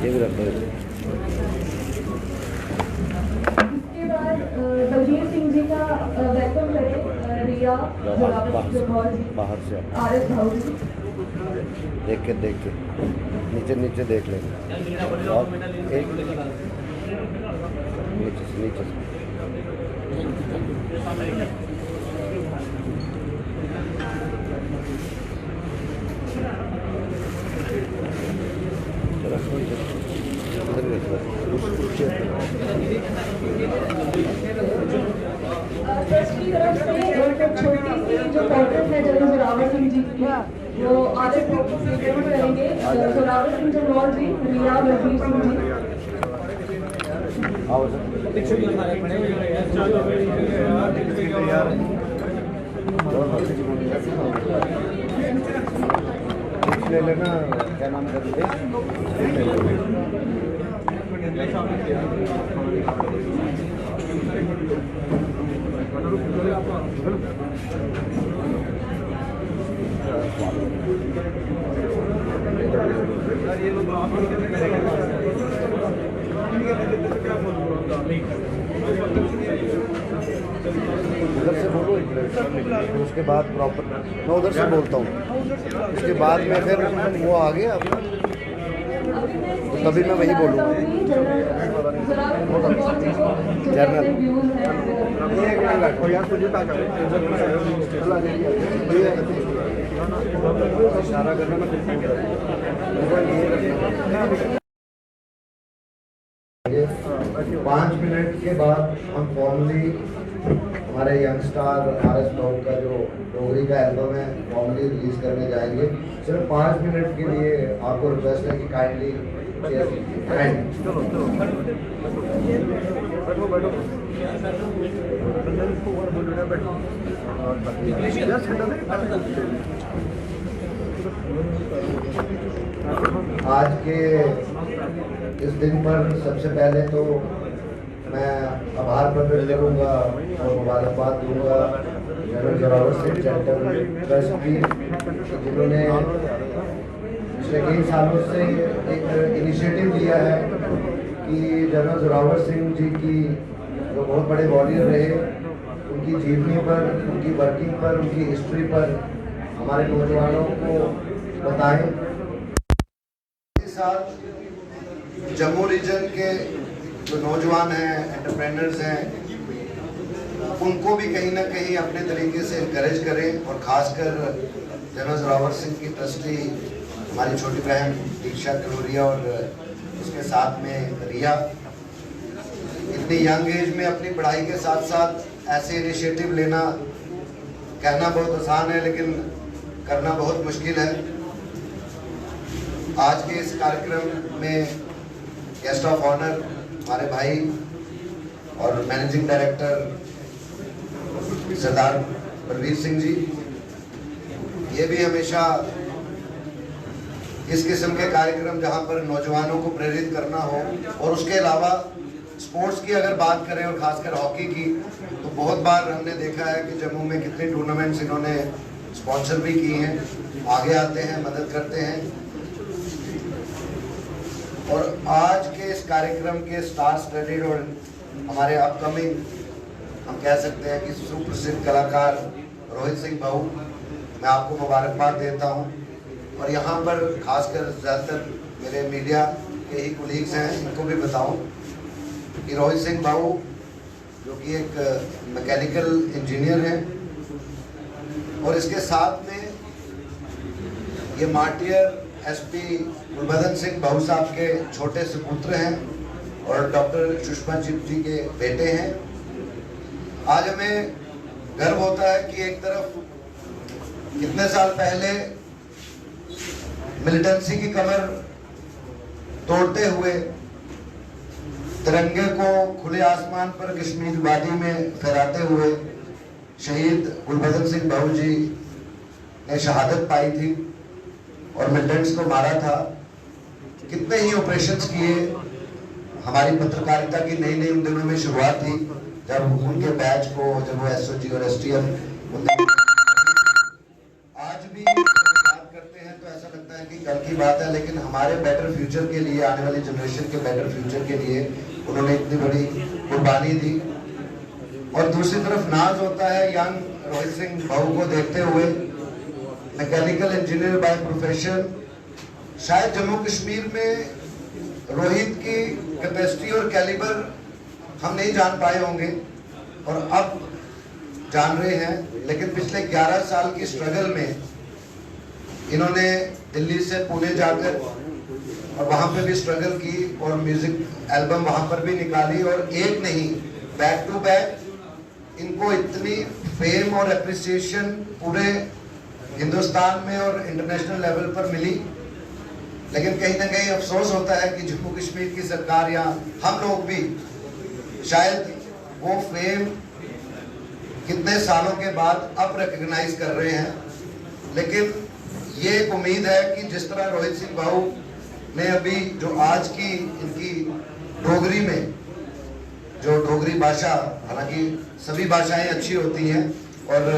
ये भी रख दो। इसके बाद बलबीर सिंह जी का वेलकम करें। रिया बाहर से आरएस भाऊ जी देख के नीचे नीचे देख लेंगे और एक नीचे से ट्रस्ट की तरफ से एक छोटी सी जो पोर्ट्रेट है जनरल जोरावर सिंह जी की, वो आरएस भाऊ को प्रेजेंट करेंगे। जोरावर सिंह जनरल जी, रिया बलबीर सिंह जी। आओ ले लेना, क्या नाम कर दे उधर से बोलो, उसके बाद प्रॉपर मैं उधर से बोलता हूँ, उसके बाद में फिर वो आ गया तो तभी मैं वही बोलूँगा। जर्नल इशारा करना मैं 5 मिनट के बाद हम फॉर्मली हमारे यंग स्टार आरएस भाऊ का जो डोगरी का एल्बम है फॉर्मली रिलीज करने जाएंगे। सिर्फ 5 मिनट के लिए आपको रिक्वेस्ट है कि काइंडली आज के इस दिन पर सबसे पहले तो मैं आभार प्रकट करूँगा और मुबारकबाद दूंगा general Zorawar Singh charitable trust की, जिन्होंने पिछले कई सालों से एक इनिशिएटिव लिया है कि जनरल जोरावर सिंह जी की जो बहुत बड़े वॉरियर रहे, उनकी जीवनी पर, उनकी वर्किंग पर, उनकी हिस्ट्री पर हमारे नौजवानों को बताएं। इसके साथ जम्मू रीजन के जो नौजवान हैं, एंटरप्रेन्योर्स हैं, उनको भी कहीं ना कहीं अपने तरीके से इनकरेज करें और ख़ासकर जनरल जोरावर सिंह की ट्रस्टी हमारी छोटी बहन दीक्षा कलोरिया और उसके साथ में रिया, इतनी यंग एज में अपनी पढ़ाई के साथ साथ ऐसे इनिशिएटिव लेना, कहना बहुत आसान है लेकिन करना बहुत मुश्किल है। आज के इस कार्यक्रम में गेस्ट ऑफ ऑनर हमारे भाई और मैनेजिंग डायरेक्टर सरदार बलबीर सिंह जी, ये भी हमेशा इस किस्म के कार्यक्रम जहां पर नौजवानों को प्रेरित करना हो और उसके अलावा स्पोर्ट्स की अगर बात करें और खासकर हॉकी की, तो बहुत बार हमने देखा है कि जम्मू में कितने टूर्नामेंट्स इन्होंने स्पॉन्सर भी किए हैं, आगे आते हैं, मदद करते हैं। और आज के इस कार्यक्रम के स्टार स्टडीड और हमारे अपकमिंग हम कह सकते हैं कि सुप्रसिद्ध कलाकार रोहित सिंह भाऊ, मैं आपको मुबारकबाद देता हूं। और यहाँ पर खासकर ज़्यादातर मेरे मीडिया के ही कोलीग्स हैं, इनको भी बताऊं कि रोहित सिंह भाऊ जो कि एक मैकेनिकल इंजीनियर हैं और इसके साथ में ये मार्टियर एसपी गुलबदन सिंह भाऊ साहब के छोटे सुपुत्र हैं और डॉक्टर सुषमा जी के बेटे हैं। आज हमें गर्व होता है कि एक तरफ कितने साल पहले मिलिटेंसी की कमर तोड़ते हुए तिरंगे को खुले आसमान पर कश्मीर वादी में फहराते हुए शहीद गुलबदन सिंह भाऊ जी ने शहादत पाई थी और मिलिटेंट्स को मारा था। कितने ही ऑपरेशंस किए, हमारी पत्रकारिता की नई नई उन दिनों में शुरुआत थी जब उनके बैच को, जब वो एसओजी और एसटीएफ आज भी बात करते हैं तो ऐसा लगता है कि कल की बात है, लेकिन हमारे बेटर फ्यूचर के लिए, आने वाली जनरेशन के बेटर फ्यूचर के लिए उन्होंने इतनी बड़ी कुर्बानी दी। और दूसरी तरफ नाज होता है यंग रोहित सिंह भाऊ को देखते हुए, मैकेनिकल इंजीनियर बाय प्रोफेशन। शायद जम्मू कश्मीर में रोहित की कैपेसिटी और कैलिबर हम नहीं जान पाए होंगे और अब जान रहे हैं, लेकिन पिछले 11 साल की स्ट्रगल में इन्होंने दिल्ली से पुणे जाकर और वहां पे भी स्ट्रगल की और म्यूजिक एल्बम वहां पर भी निकाली, और एक नहीं बैक टू बैक इनको इतनी फेम और एप्रिसिएशन पूरे हिंदुस्तान में और इंटरनेशनल लेवल पर मिली। लेकिन कहीं ना कहीं अफसोस होता है कि जम्मू कश्मीर की सरकार या हम लोग भी शायद वो फेम कितने सालों के बाद अब रिकग्नाइज कर रहे हैं। लेकिन ये एक उम्मीद है कि जिस तरह रोहित सिंह भाऊ ने अभी जो आज की इनकी डोगरी में जो डोगरी भाषा, हालांकि सभी भाषाएं अच्छी होती हैं और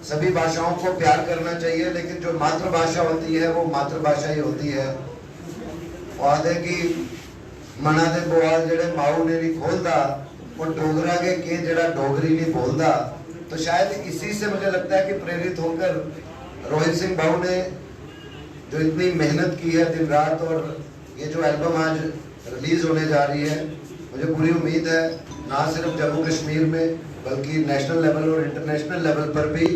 सभी भाषाओं को प्यार करना चाहिए, लेकिन जो मातृभाषा होती है वो मातृभाषा ही होती है। और कि मना दे बोल जेड़े माऊ ने नहीं खोलता और डोगरा के जेड़ा डोगरी नहीं बोलता। तो शायद इसी से मुझे लगता है कि प्रेरित होकर रोहित सिंह भाऊ ने जो इतनी मेहनत की है दिन रात, और ये जो एल्बम आज रिलीज होने जा रही है, मुझे पूरी उम्मीद है ना सिर्फ जम्मू कश्मीर में बल्कि नेशनल लेवल और इंटरनेशनल लेवल पर भी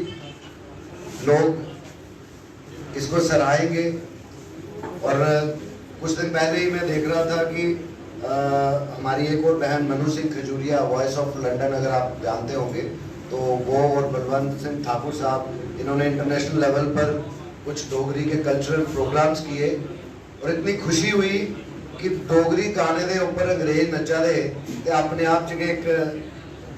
लोग इसको सराहेंगे। और कुछ दिन पहले ही मैं देख रहा था कि हमारी एक और बहन Manu Singh Khajuria, voice of London अगर आप जानते होंगे, तो वो और बलवंत सिंह ठाकुर साहब, इन्होंने इंटरनेशनल लेवल पर कुछ डोगरी के कल्चरल प्रोग्राम्स किए और इतनी खुशी हुई कि डोगरी गाने के ऊपर अंग्रेज नचा दे ते अपने आप च एक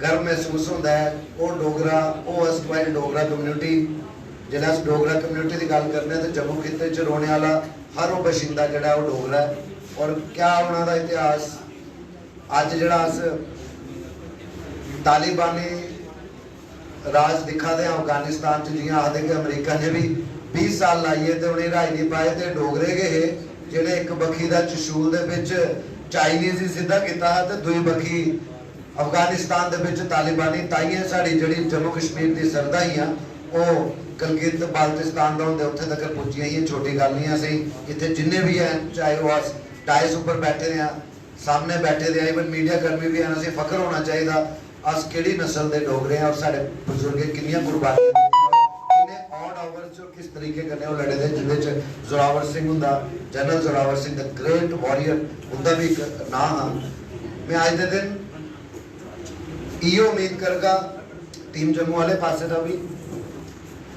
गर्व महसूस होता है। वो डोगरा, वो अस डोगरा कम्यूनिटी, जिस अस डोगरा कम्यूनिटी की गल करने तो जम्मू खिते च रोने वाला हर वो बशिंदा जड़ा वो डोगरा है। और क्या उन्होंने इतिहास अज जड़ा अस तालिबानी राज दिखा दे अफगानिस्तान च, जियां आखदे कि अमरीका ने भी 20 साल लाइए तो उन्हें रहाई नहीं पाए, तो डोगरे गए जिन्हें एक बखी का चशूल चाइनीज ही सीधा किया तो दुई बखी अफगानिस्तान के तालिबानी। ताइयां साड़ी जड़ी जम्मू कश्मीर की सरदाइयां वो कलगित बाल्टिस्तान का होंगे उत्थे तक पुजियां ही, छोटी गल नहीं। असी इतने जिन्ने भी हैं, चाहे वो अस टाइस उपर बैठे हैं, सामने बैठे हैं, इवन मीडिया कर्मी भी हैं, असें फख्र होना चाहिए अस किहड़ी नस्ल के डोगरे हैं और साडे बुजुर्ग कितनी कुर्बानियां किस तरीके कने वो लड़े थे, जिहदे जोरावर सिंह हुंदा, general Zorawar Singh the great warrior, उनका भी एक नाम है। मैं आज के दिन इहो उम्मीद करगा टीम जम्मू वाले पासे का भी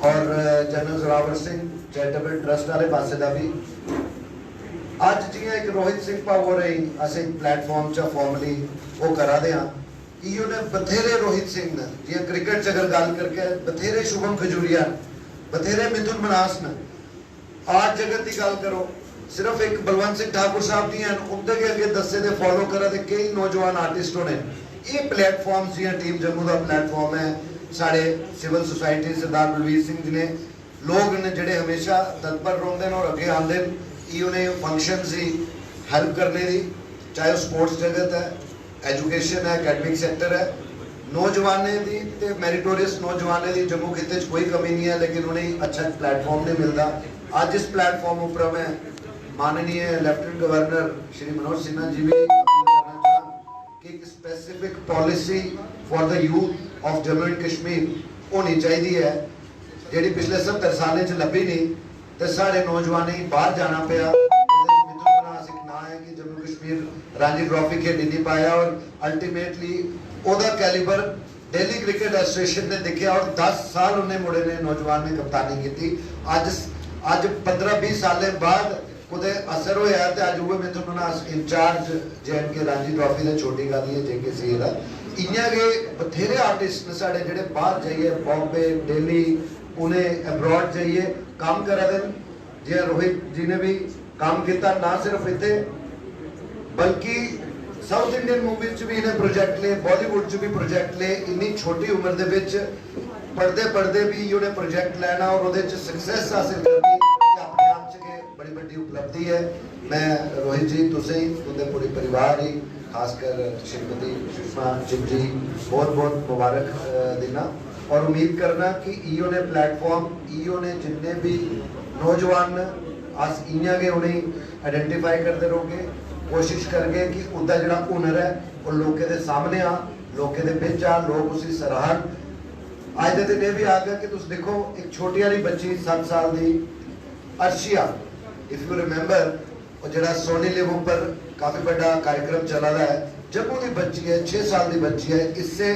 और general Zorawar Singh charitable trust वाले पासे का भी, अज जियां एक रोहित सिंह भाऊ हो रही अस एक प्लेटफॉर्म च फॉर्मली वो करा दे हाँ, इहो ने बथेरे रोहित सिंह ने, जियां क्रिकेट च अगर गल करके बथेरे शुभम खजूरिया, बथेरे मिथुन मनास ने, आज जगत की गल करो सिर्फ एक बलवंत सिंह ठाकुर साहब दी हैं, उनके के अगे दसे दे फॉलो करा दे कई नौजवान आर्टिस्टों ने। ये प्लेटफॉर्म जियां टीम जम्मू का प्लेटफॉर्म है, साढ़े सिविल सोसाइटी सरदार बलवीर सिंह जी ने, लोग ने जेडे हमेशा तत्पर रोंदे और अगे आंदे ने फंक्शन ही हेल्प करने की, चाहे वो स्पोर्ट्स जगत है, एजुकेशन है, अकैडमिक सैक्टर है, नौजवाने की ते मैरिटोरियस नौजवाने की जम्मू खिते कोई कमी नहीं है, लेकिन उन्हें अच्छा प्लेटफॉर्म नहीं मिलता। आज इस प्लेटफॉर्म ऊपर मैं माननीय लेफ्टिनेंट गवर्नर श्री मनोज सिन्हा जी भी अपील करना चाहूँ कि एक specific policy for the youth of Jammu and Kashmir होनी चाहिए है, जी पिछले 70 साल च लभी नहीं, तो साढ़े नौजवान ही बाहर जाना पाया। है कि जम्मू कश्मीर रणजी ट्रॉफी खेली नहीं पाया और अल्टीमेटली ओदा कैलिबर दिल्ली क्रिकेट एसोसिएशन ने देखा और 10 साल उन्हें मुड़े ने नौजवान ने कप्तानी की। अज 15-20 साल बाद कुछ असर होया ते अज वो मिथुन मनास इंचार्ज JNK रणजी ट्रॉफी की छोटी गल है JKC का। इयां के बथेरे आर्टिस्ट ने साढ़े जेडे बाहर जाइए बॉम्बे, दिल्ली, पुणे, अब्रॉड जाइए काम करा देन, जी रोहित जी ने भी काम किया, ना सिर्फ इतने बल्कि साउथ इंडियन मूवीज भी इन्हें प्रोजेक्ट ले, बॉलीवुड च भी प्रोजेक्ट ले, इन्नी छोटी उम्र दे विच पढ़ते पढ़ते भी उन्हें प्रोजेक्ट लेना और सक्सेस हासिल करनी अपने आप च बड़ी बड़ी उपलब्धि है। मैं रोहित जी तुसें तुंदे पूरे परिवार ही खासकर श्रीमती सुषमा जी बहुत बहुत मुबारक देना और उम्मीद करना कि ईओ ने प्लेटफॉर्म ईओ ने जितने भी नौजवान अस इयां गै उन्हें आइडेंटिफाई करते रहोगे, कोशिश करगे कि उनका जो हुनर है वो लोगों के सामने आ, लोगों के बिच आ, लोग उसी सराहन। अज के दिन यह भी आ गया कि तुम देखो एक छोटी वाली बच्ची 7 साल की अर्शिया, इफ यू रिमेंबर, और जो सोनी लिव पर काफ़ी बड़ा कार्यक्रम चला रहा है, जम्मू की बच्ची है, 6 साल की बच्ची है। इससे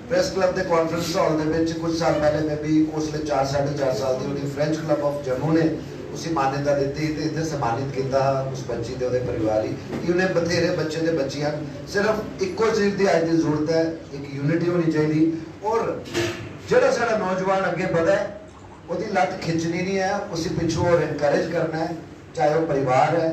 प्रेस क्लब के कॉन्फ्रेंस हॉल के कुछ साल पहले में भी उसने 4-4.5 साल की उन्हें फ्रेंच क्लब ऑफ जम्मू ने उसी मान्यता दी तो इतने सम्मानित किया उस बच्ची के उहदे परिवार ही कि उन्हें बथेरे बच्चे के बच्चियां सिर्फ एको चीज़ की अज की जरूरत है, एक यूनिटी होनी चाहिए और जो सारा नौजवान अगे बढ़ा है उसकी लत खिंचनी नहीं है, उसी पिछू और इनकरेज करना है, चाहे वो परिवार है।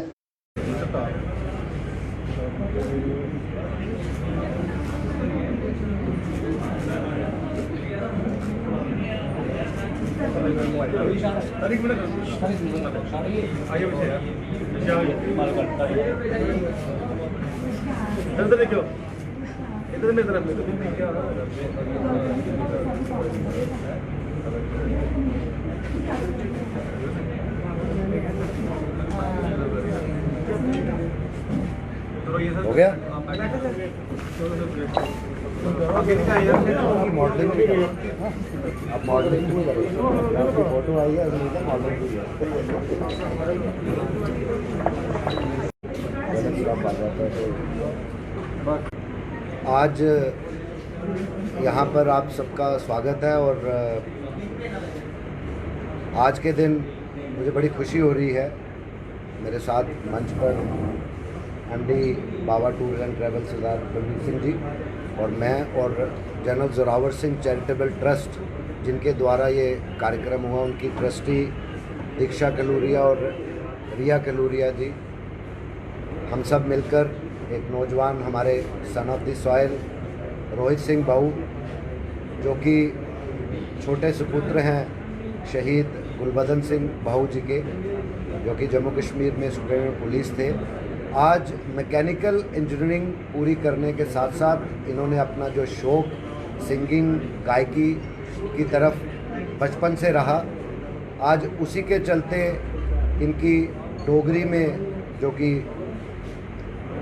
इधर देखो, इधर मेरी तरफ हो गया मॉडलिंग अब मॉडलिंग भी करेंगे, आपकी फोटो आई है मॉडलिंग भी आज यहाँ पर आप सबका स्वागत है और आज के दिन मुझे बड़ी खुशी हो रही है। मेरे साथ मंच पर MD Baba tour and travel Sardar Balbir Singh ji और मैं और general Zorawar Singh charitable trust जिनके द्वारा ये कार्यक्रम हुआ, उनकी ट्रस्टी दीक्षा कलूरिया और रिया कलूरिया जी, हम सब मिलकर एक नौजवान हमारे son of the soil Rohit Singh बाऊ जो कि छोटे सुपुत्र हैं शहीद गुलबदन सिंह बाऊ जी के, जो कि जम्मू कश्मीर में सुप्रीम पुलिस थे, आज मैकेनिकल इंजीनियरिंग पूरी करने के साथ साथ इन्होंने अपना जो शौक़ सिंगिंग गायकी की तरफ बचपन से रहा, आज उसी के चलते इनकी डोगरी में जो कि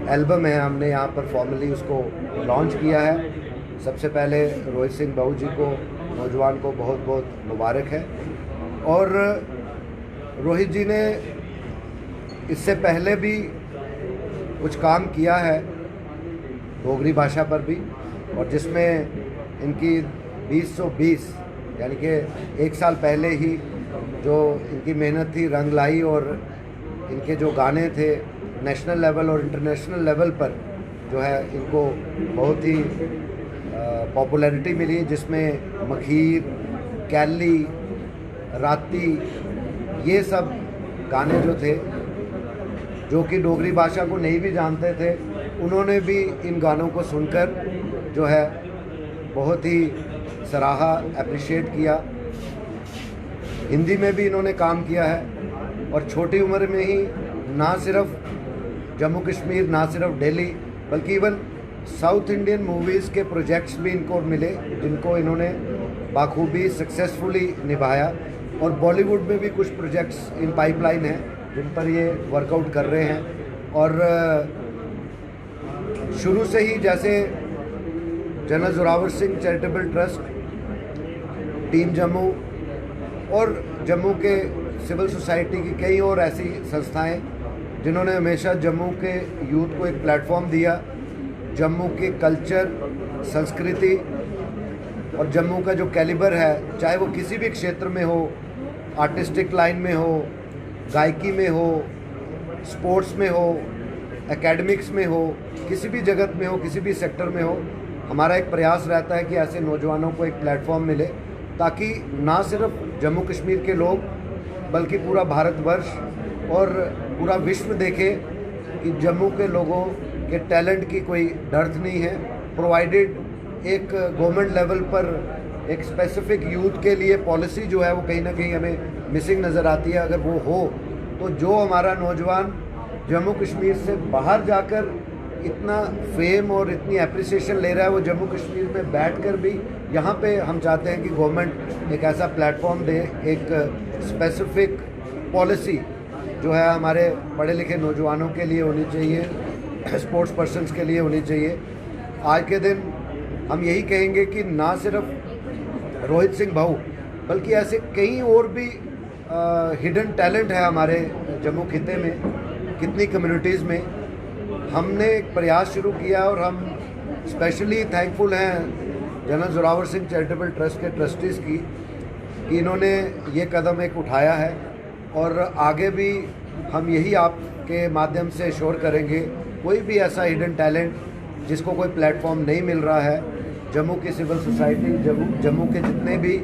एल्बम है हमने यहाँ पर फॉर्मली उसको लॉन्च किया है। सबसे पहले रोहित सिंह बाऊ जी को, नौजवान को बहुत बहुत मुबारक है। और रोहित जी ने इससे पहले भी कुछ काम किया है डोगरी भाषा पर भी, और जिसमें इनकी 2020 यानी कि 1 साल पहले ही जो इनकी मेहनत थी रंग लाई और इनके जो गाने थे नेशनल लेवल और इंटरनेशनल लेवल पर जो है इनको बहुत ही पॉपुलैरिटी मिली, जिसमें मखीर, कैली, राती, ये सब गाने जो थे जो कि डोगरी भाषा को नहीं भी जानते थे, उन्होंने भी इन गानों को सुनकर जो है बहुत ही सराहा, अप्रिशिएट किया। हिंदी में भी इन्होंने काम किया है और छोटी उम्र में ही ना सिर्फ जम्मू कश्मीर, ना सिर्फ दिल्ली, बल्कि इवन साउथ इंडियन मूवीज़ के प्रोजेक्ट्स भी इनको मिले, जिनको इन्होंने बाखूबी सक्सेसफुली निभाया। और बॉलीवुड में भी कुछ प्रोजेक्ट्स इन पाइपलाइन हैं जिन पर ये वर्कआउट कर रहे हैं। और शुरू से ही जैसे general Zorawar Singh charitable trust, team Jammu और जम्मू के सिविल सोसाइटी की कई और ऐसी संस्थाएं जिन्होंने हमेशा जम्मू के यूथ को एक प्लेटफॉर्म दिया, जम्मू के कल्चर, संस्कृति और जम्मू का जो कैलिबर है, चाहे वो किसी भी क्षेत्र में हो, आर्टिस्टिक लाइन में हो, गायकी में हो, स्पोर्ट्स में हो, एकेडमिक्स में हो, किसी भी जगत में हो, किसी भी सेक्टर में हो, हमारा एक प्रयास रहता है कि ऐसे नौजवानों को एक प्लेटफॉर्म मिले ताकि ना सिर्फ जम्मू कश्मीर के लोग बल्कि पूरा भारतवर्ष और पूरा विश्व देखे कि जम्मू के लोगों के टैलेंट की कोई डर्थ नहीं है, प्रोवाइडेड एक गवर्नमेंट लेवल पर एक स्पेसिफिक यूथ के लिए पॉलिसी जो है वो कहीं ना कहीं हमें मिसिंग नज़र आती है। अगर वो हो तो जो हमारा नौजवान जम्मू कश्मीर से बाहर जाकर इतना फेम और इतनी एप्रिसिएशन ले रहा है, वो जम्मू कश्मीर में बैठकर भी यहाँ पे हम चाहते हैं कि गवर्नमेंट एक ऐसा प्लेटफॉर्म दे, एक स्पेसिफिक पॉलिसी जो है हमारे पढ़े लिखे नौजवानों के लिए होनी चाहिए, स्पोर्ट्स पर्सन्स के लिए होनी चाहिए। आज के दिन हम यही कहेंगे कि ना सिर्फ रोहित सिंह भाऊ बल्कि ऐसे कई और भी हिडन टैलेंट है हमारे जम्मू खिते में, कितनी कम्युनिटीज़ में। हमने एक प्रयास शुरू किया और हम स्पेशली थैंकफुल हैं general Zorawar Singh charitable trust के ट्रस्टीज़ की कि इन्होंने ये कदम एक उठाया है, और आगे भी हम यही आपके माध्यम से श्योर करेंगे कोई भी ऐसा हिडन टैलेंट जिसको कोई प्लेटफॉर्म नहीं मिल रहा है, जम्मू की सिविल सोसाइटी, जम्मू के जितने भी